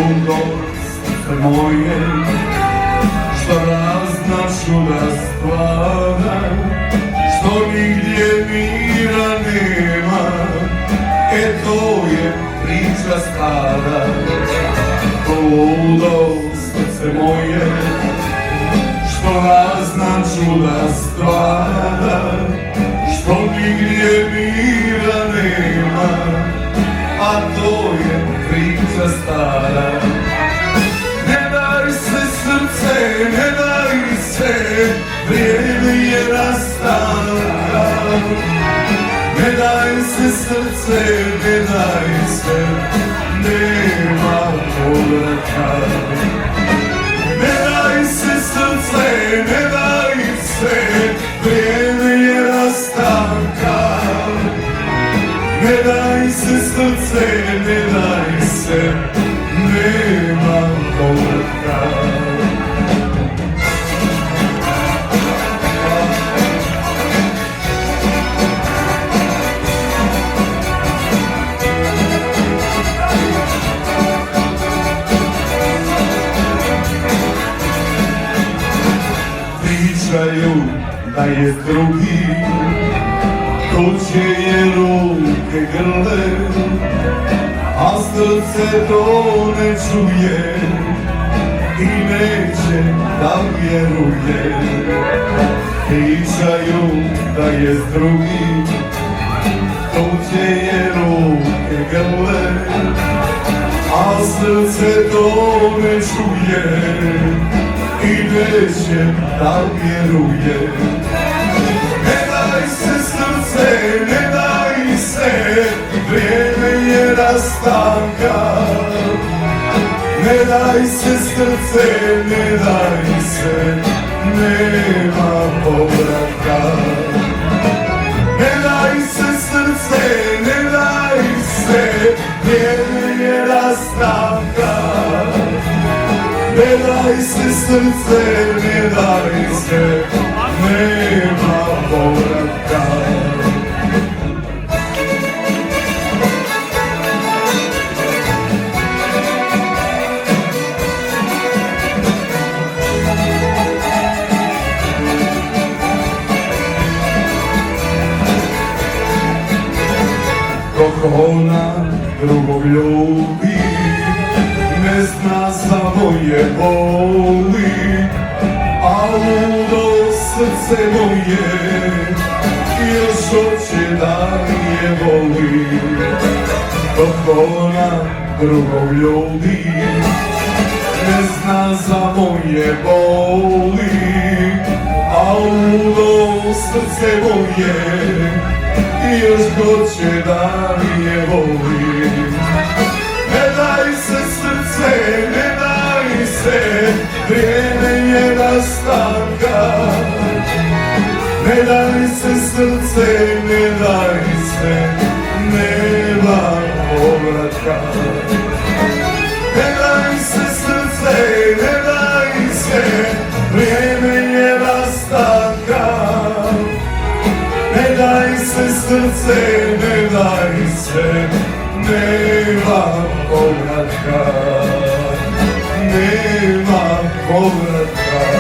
ludo srce moje, što razna čuda stvara, što nigdje mira nema. To je priča stara, to ludo srce moje, što razna čuda stvara, što nigdje mira nema, a to je priča stara. Ne daj se srce, ne daj se, vrijeme je rastanka. Ne daj se srce, ne daj se, nema povratka. Ne daj se srce, ne daj se, vrijeme je rastanka. Ne daj se srce, ne daj se, nema povratka. Pričaju da je drugi, tuđe je ruke grle, a srce to ne čuje i neće da vjeruje. Pričaju da je drugi, tuđe je ruke grle, a srce to ne čuje i neće da vjeruje. Ne daj se srce, ne daj se, vrijeme je rastanka. Ne daj se srce, ne daj se, nema povratka. Ne daj se srce, ne daj se, vrijeme je rastanka. Ne daj se srce, ne daj se, nema povratka. Dok ona drugog ljubi, ne zna za moje boli, a ludo srce moje još hoće da je voli. Dok ona drugog ljubi, ne zna za moje boli, a ludo srce moje još hoće da je voli. Ne daj se srce, ne daj se, vrijeme je rastanka. Ne daj se srce, ne daj se, nema povratka. Ne daj se srce, ne daj se, vrijeme je rastanka. Ne daj se srce, ne daj se, nema povratka. Nema povratka.